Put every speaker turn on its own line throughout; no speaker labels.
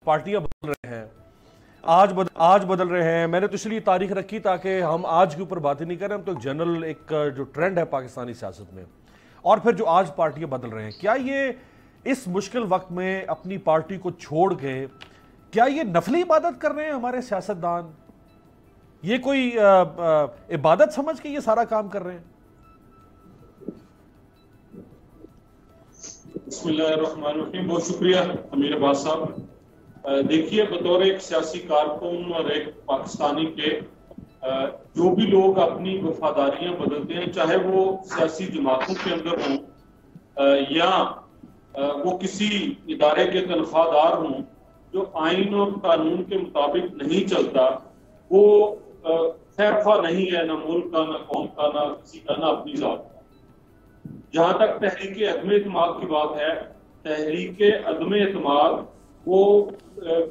پارٹیاں بدل رہے ہیں، آج بدل رہے ہیں. میں نے تو اس لیے تاریخ رکھی تاکہ ہم آج کے اوپر باتیں نہیں کریں، ہم تو ایک جنرل ایک جو ٹرینڈ ہے پاکستانی سیاست میں، اور پھر جو آج پارٹیاں بدل رہے ہیں، کیا یہ اس مشکل وقت میں اپنی پارٹی کو چھوڑ کے کیا یہ نفلی عبادت کر رہے ہیں ہمارے سیاستدان؟ یہ کوئی عبادت سمجھ کے یہ سارا کام کر رہے ہیں؟
بسم اللہ الرحمن الرحیم. بہت شکریہ امیر عباس صاحب. دیکھیے، بطور ایک سیاسی کارکن اور ایک پاکستانی کے جو بھی لوگ اپنی وفاداریاں بدلتے ہیں، چاہے وہ سیاسی جماعتوں کے اندر ہوں یا وہ کسی ادارے کے تنخواہ دار ہوں، جو آئین اور قانون کے مطابق نہیں چلتا، وہ خیر خواہ نہیں ہے، نہ ملک کا، نہ قوم کا، نہ کسی کا، نہ اپنی ذات کا. جہاں تک تحریک عدم اعتماد کی بات ہے، تحریک عدم اعتماد وہ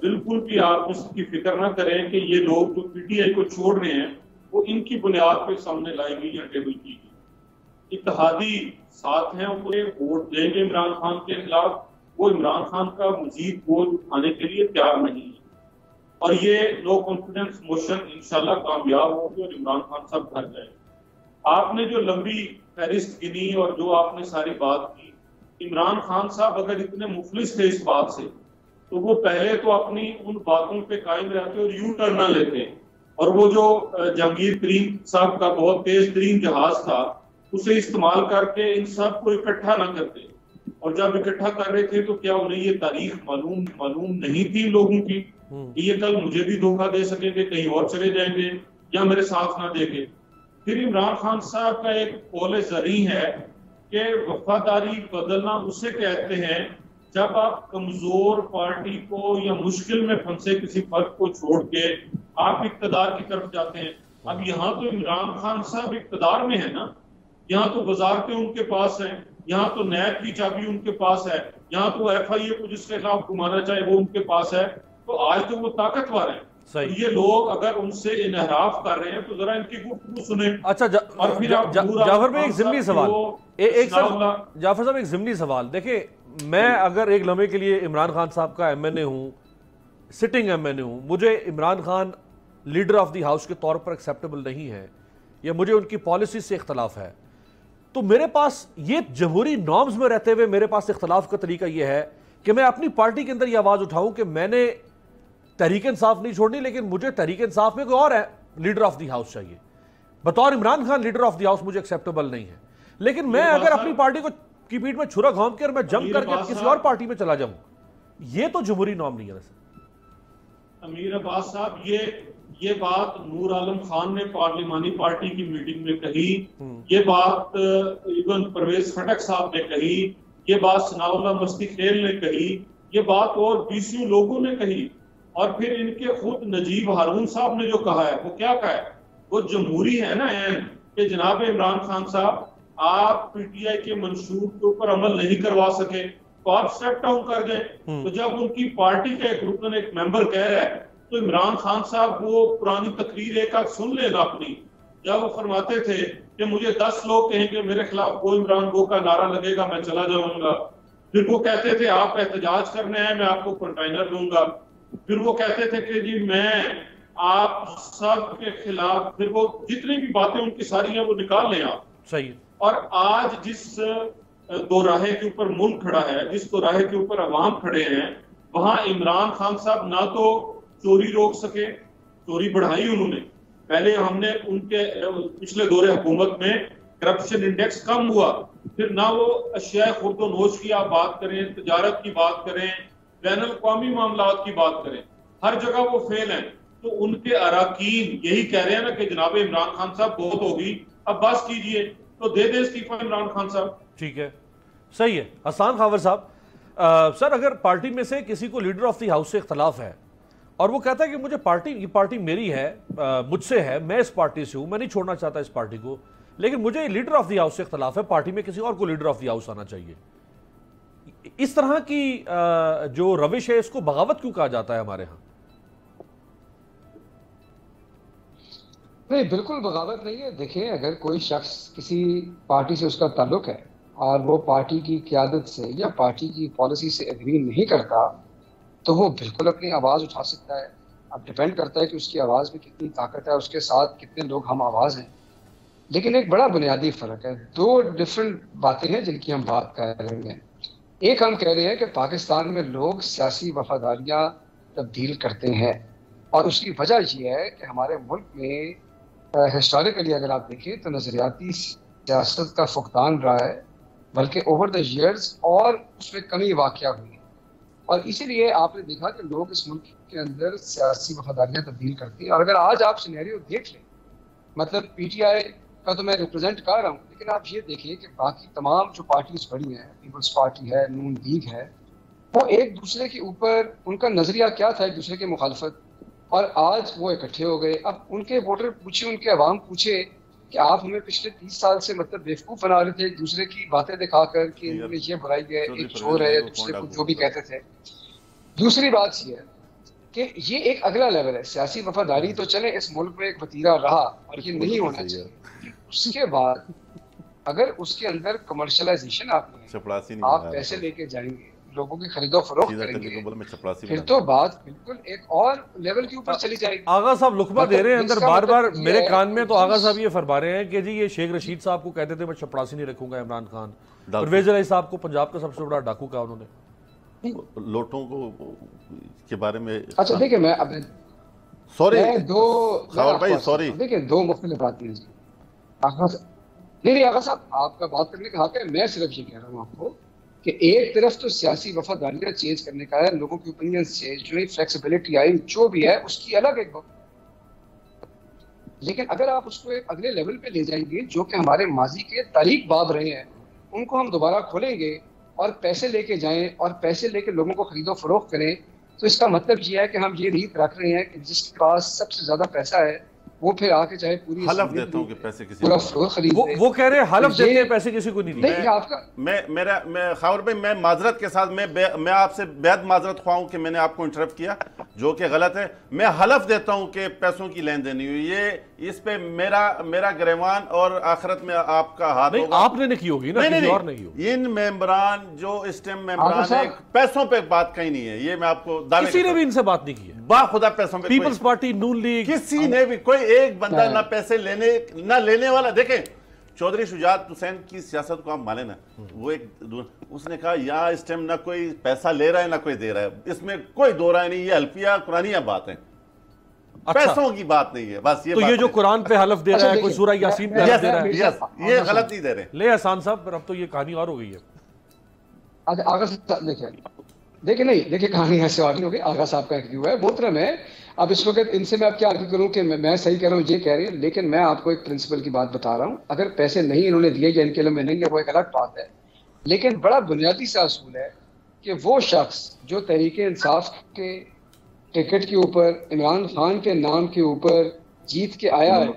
بالکل بھی آپ اس کی فکر نہ کریں کہ یہ لوگ جو پی ٹی آئی کو چھوڑ رہے ہیں وہ ان کی بنیاد پہ سامنے لائے گی یا ٹیبل کی گی. اتحادی ساتھ ہیں، وہ ووٹ دیں گے عمران خان کے خلاف، وہ عمران خان کا مزید بوجھ اٹھانے کے لیے تیار نہیں ہے، اور یہ نو کانفیڈنس موشن انشاءاللہ کامیاب ہوگی اور عمران خان صاحب گھر جائیں. آپ نے جو لمبی فہرست گنی اور جو آپ نے ساری بات کی، عمران خان صاحب اگر اتنے مفلس تھے اس بات سے تو وہ پہلے تو اپنی ان باتوں پہ قائم رہتے اور یوں ٹرن نہ لیتے، اور وہ جو جہانگیر ترین صاحب کا بہت تیز ترین جہاز تھا اسے استعمال کر کے ان سب کو اکٹھا نہ کرتے. اور جب اکٹھا کر رہے تھے تو کیا انہیں یہ تاریخ معلوم نہیں تھی لوگوں کی؟ یہ کل مجھے بھی دھوکہ دے سکیں گے، کہیں اور چلے جائیں گے یا میرے ساتھ نہ دے گے. پھر عمران خان صاحب کا ایک قول زرعی ہے کہ وفاداری بدلنا اسے کہتے ہیں جب آپ کمزور پارٹی کو یا مشکل میں پھنسے کسی فرد کو چھوڑ کے آپ اقتدار کی طرف جاتے ہیں. اب یہاں تو عمران خان صاحب اقتدار میں ہے نا، یہاں تو وزارتیں ان کے پاس ہیں، یہاں تو نیب کی چابی ان کے پاس ہے، یہاں تو ایف آئی اے کو جس کے خلاف گھمانا چاہے وہ ان کے پاس ہے. تو آج تو وہ طاقتور ہیں. یہ لوگ اگر ان سے انحراف کر رہے ہیں تو ذرا ان کی گفتگو سنیں.
اچھا جعفر بھائی، ایک ضمنی سوال، جعفر صاحب ایک ضمنی سوال. دیکھیں، میں اگر ایک لمحے کے لیے عمران خان صاحب کا ایم این اے ہوں، سٹنگ ایم این اے ہوں، مجھے Imran Khan leader of the house کے طور پر ایکسیپٹیبل نہیں ہے یا مجھے ان کی پالیسی سے اختلاف ہے، تو میرے پاس یہ جمہوری نارمز میں رہتے ہوئے میرے پاس اختلاف کا طریقہ یہ ہے کہ میں اپنی پارٹی کے اندر یہ آواز اٹھاؤں کہ میں نے تحریک انصاف نہیں چھوڑنی، لیکن مجھے تحریک انصاف میں کوئی اور ہے لیڈر آف دی ہاؤس چاہیے. بطور Imran Khan leader of the house مجھے ایکسیپٹیبل نہیں ہے، لیکن میں اگر اپنی پارٹی کو کی پیٹ میں چھرا گھونپ کے اور میں جمپ کر کے کسی اور پارٹی میں چلا جاؤں، یہ تو جمہوری نارم نہیں ہے. ویسے
امیر عباس صاحب، یہ بات نور عالم خان نے پارلیمانی پارٹی کی میٹنگ میں کہی، یہ بات ایون پرویز خٹک صاحب نے کہی، یہ بات ثناء اللہ مستی خیل نے کہی، یہ بات اور 20 لوگوں نے کہی، اور پھر ان کے خود نجیب ہارون صاحب نے جو کہا ہے وہ کیا کہا ہے؟ وہ جمہوری ہے نا کہ جناب عمران خان صاحب آپ پی ٹی آئی کے منشور کے اوپر عمل نہیں کروا سکے تو آپ سٹیپ ڈاؤن کر دیں. تو جب ان کی پارٹی کا ایک رکن ایک ممبر کہہ رہا ہے تو عمران خان صاحب وہ پرانی تقریر ایک آدھ سن لے گا اپنی، جب وہ فرماتے تھے کہ مجھے 10 لوگ کہیں کہ میرے خلاف کوئی عمران گو کا نعرہ لگے گا میں چلا جاؤں گا، پھر وہ کہتے تھے آپ احتجاج کرنے ہیں میں آپ کو کنٹینر دوں گا، پھر وہ کہتے تھے کہ جی میں آپ سب کے خلاف، پھر وہ جتنی بھی باتیں ان کی ساری ہیں وہ نکال لیں آپ. صحیح. اور آج جس دو راہے کے اوپر ملک کھڑا ہے، جس دو راہے کے اوپر عوام کھڑے ہیں، وہاں عمران خان صاحب نہ تو چوری روک سکے، چوری بڑھائی انہوں نے. پہلے ہم نے ان کے پچھلے دور حکومت میں کرپشن انڈیکس کم ہوا، پھر نہ وہ اشیاء خورد و نوش کی آپ بات کریں، تجارت کی بات کریں، بین الاقوامی معاملات کی بات کریں، ہر جگہ وہ فیل ہیں. تو ان کے اراکین یہی کہہ رہے ہیں نا کہ جناب عمران خان صاحب بہت ہوگی، اب بس کیجئے، تو دے دے استعفیٰ عمران خان صاحب. ٹھیک ہے،
صحیح ہے. حسان خاور صاحب، سر اگر پارٹی میں سے کسی کو لیڈر آف دی ہاؤس سے اختلاف ہے اور وہ کہتا ہے کہ مجھے یہ پارٹی میری ہے، مجھ سے ہے، میں اس پارٹی سے ہوں، میں نہیں چھوڑنا چاہتا اس پارٹی کو، لیکن مجھے لیڈر آف دی ہاؤس سے اختلاف ہے، پارٹی میں کسی اور کو لیڈر آف دی ہاؤس آنا چاہیے، اس طرح کی جو روش ہے اس کو بغاوت کیوں کہا جاتا ہے ہمارے ہاں؟
نہیں، بالکل بغاوت نہیں ہے. دیکھیں، اگر کوئی شخص کسی پارٹی سے اس کا تعلق ہے اور وہ پارٹی کی قیادت سے یا پارٹی کی پالیسی سے ایگری نہیں کرتا تو وہ بالکل اپنی آواز اٹھا سکتا ہے. اب ڈپینڈ کرتا ہے کہ اس کی آواز میں کتنی طاقت ہے, اس کے ساتھ کتنے لوگ ہم آواز ہیں. لیکن ایک بڑا بنیادی فرق ہے, دو ڈفرینٹ باتیں ہیں جن کی ہم بات کر رہے ہیں. ایک ہم کہہ رہے ہیں کہ پاکستان میں لوگ سیاسی وفاداریاں تبدیل کرتے ہیں, اور اس کی وجہ یہ ہے کہ ہمارے ملک میں ہسٹوریکلی اگر آپ دیکھیں تو نظریاتی سیاست کا فقدان رہا ہے, بلکہ اوور دا ایئرز اور اس میں کمی واقع ہوئی ہے. اور اسی لیے آپ نے دیکھا کہ لوگ اس ملک کے اندر سیاسی وفاداریاں تبدیل کرتے ہیں. اور اگر آج آپ سینیریو دیکھ لیں, مطلب پی ٹی آئی کا تو میں ریپرزینٹ کر رہا ہوں, لیکن آپ یہ دیکھیں کہ باقی تمام جو پارٹیز بڑی ہیں, پیپلز پارٹی ہے, نون لیگ ہے, وہ ایک دوسرے کے اوپر ان کا نظریہ کیا تھا, ایک دوسرے کی مخالفت, اور آج وہ اکٹھے ہو گئے. اب ان کے ووٹر پوچھے, ان کے عوام پوچھے کہ آپ ہمیں پچھلے 30 سال سے مطلب بیوقوف بنا رہے تھے ایک دوسرے کی باتیں دکھا کر کہ انہوں نے یہ برائی ہے, ایک چور ہے, دوسرے کو جو بھی کہتے تھے. دوسری بات یہ ہے کہ یہ ایک اگلا لیول ہے. سیاسی وفاداری تو چلے اس ملک میں ایک وتیرہ رہا اور یہ نہیں ہونا چاہیے. اس کے بعد اگر اس کے اندر کمرشلائزیشن آپ پیسے لے کے جائیں گے, لوگوں کی خرید و فروخت کریں گے, پھر تو بات بالکل ایک اور لیول کے اوپر چلی جائے گی.
آغا صاحب لقمہ دے رہے ہیں اندر بار بار میرے کان میں, تو آغا صاحب یہ فرما رہے ہیں کہ جی یہ شیخ رشید صاحب کو کہتے تھے میں چپڑاسی نہیں رکھوں گا عمران خان, پرویز الہی صاحب کو پنجاب کا سب سے بڑا ڈاکو کہا انہوں نے,
لوٹوں کو کے بارے میں.
اچھا دیکھیں میں اب
سوری
خاور
بھائی سوری,
دیکھیں دو مختلف باتیں ہیں. نہیں آغا صاحب آپ کا بات کرنے کا حق ہے, میں صرف یہ کہہ رہا ہوں آپ کو کہ ایک طرف تو سیاسی وفاداریاں چینج کرنے کا ہے, لوگوں کی اوپینینز چینج ہوئی, فلیکسیبلٹی آئی, جو بھی ہے اس کی الگ ایک بات. لیکن اگر آپ اس کو ایک اگلے لیول پہ لے جائیں گے, جو کہ ہمارے ماضی کے تاریخ باب رہے ہیں, ان کو ہم دوبارہ کھولیں گے اور پیسے لے کے جائیں اور پیسے لے کے لوگوں کو خرید و فروخت کریں, تو اس کا مطلب یہ ہے کہ ہم یہ نیت رکھ رہے ہیں کہ جس کے پاس سب سے زیادہ پیسہ ہے وہ پھر آ کے چاہے پوری
حلف دیتا ہوں کہ پیسے کسی
پورا فلور خرید لے.
وہ کہہ رہے ہیں حلف دیتے ہیں پیسے کسی کو نہیں دیتے.
آپ کا
میں خاور بھائی میں معذرت کے ساتھ میں آپ سے بے حد معذرت خواہ ہوں کہ میں نے آپ کو انٹرپٹ کیا, جو کہ غلط ہے. میں حلف دیتا ہوں کہ پیسوں کی لین دین نہیں ہوئی, یہ اس پہ میرا گریوان اور آخرت میں آپ کا ہاتھ ہوگا.
آپ نے کی ہوگی نا, کسی اور نے کی ہوگی.
ان ممبران جو اس ٹائم ممبران ہیں پیسوں پہ بات کہیں نہیں ہے, یہ میں آپ کو
کسی نے بھی ان سے بات نہیں کی ہے.
باخدا پیسوں پہ
پیپلز پارٹی, نون لیگ,
کسی نے بھی, کوئی ایک بندہ نہ پیسے لینے نہ لینے والا. دیکھیں چودھری شجاعت حسین کی سیاست کو آپ مانیں نا, وہ ایک اس نے کہا یا اس ٹائم نہ کوئی پیسہ لے رہا ہے نہ کوئی دے رہا ہے, اس میں کوئی دو رائے نہیں, یہ حلفیہ قرآنیہ بات ہے, پیسوں کی بات نہیں ہے بس.
تو یہ جو قرآن پہ حلف دے رہا ہے, کوئی سورہ یاسین پہ حلف دے رہا ہے,
یہ غلط نہیں دے رہے.
لے احسان صاحب, اب تو یہ کہانی اور ہو گئی ہے.
آغا صاحب دیکھیں کہانی ایسے اور نہیں ہوگی. آغا صاحب کا ایک ویو ہے, محترم ہے. اب اس وقت ان سے میں اب کیا عرض کروں کہ میں صحیح کہہ رہا ہوں, یہ کہہ رہی ہیں, لیکن میں آپ کو ایک پرنسپل کی بات بتا رہا ہوں. اگر پیسے نہیں انہوں نے دیے یا ان کے علم میں نہیں ہے, وہ ایک الگ بات ہے, لیکن بڑا بنیادی سا اصول ہے کہ وہ شخص جو تحریک انصاف کے ٹکٹ کے اوپر عمران خان کے نام کے اوپر جیت کے آیا ہے,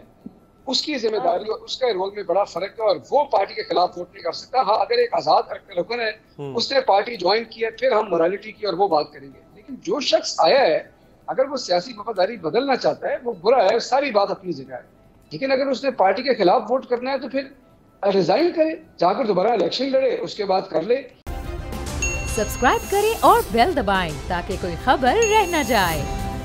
اس کی ذمہ داری اور اس کا رول میں بڑا فرق ہے, اور وہ پارٹی کے خلاف ووٹ نہیں کر سکتا. ہاں اگر ایک آزاد رکن ہے, اس نے پارٹی جوائن کی ہے, پھر ہم مورالٹی کی اور وہ بات کریں گے. لیکن جو شخص آیا ہے, اگر وہ سیاسی وفاداری بدلنا چاہتا ہے, وہ برا ہے, ساری بات اپنی جگہ ہے. لیکن اگر اس نے پارٹی کے خلاف ووٹ کرنا ہے تو پھر ریزائن کرے, جا کر دوبارہ الیکشن لڑے, اس کے بعد کر لے.
سبسکرائب کریں اور بیل دبائیں تاکہ کوئی خبر رہ نہ جائے.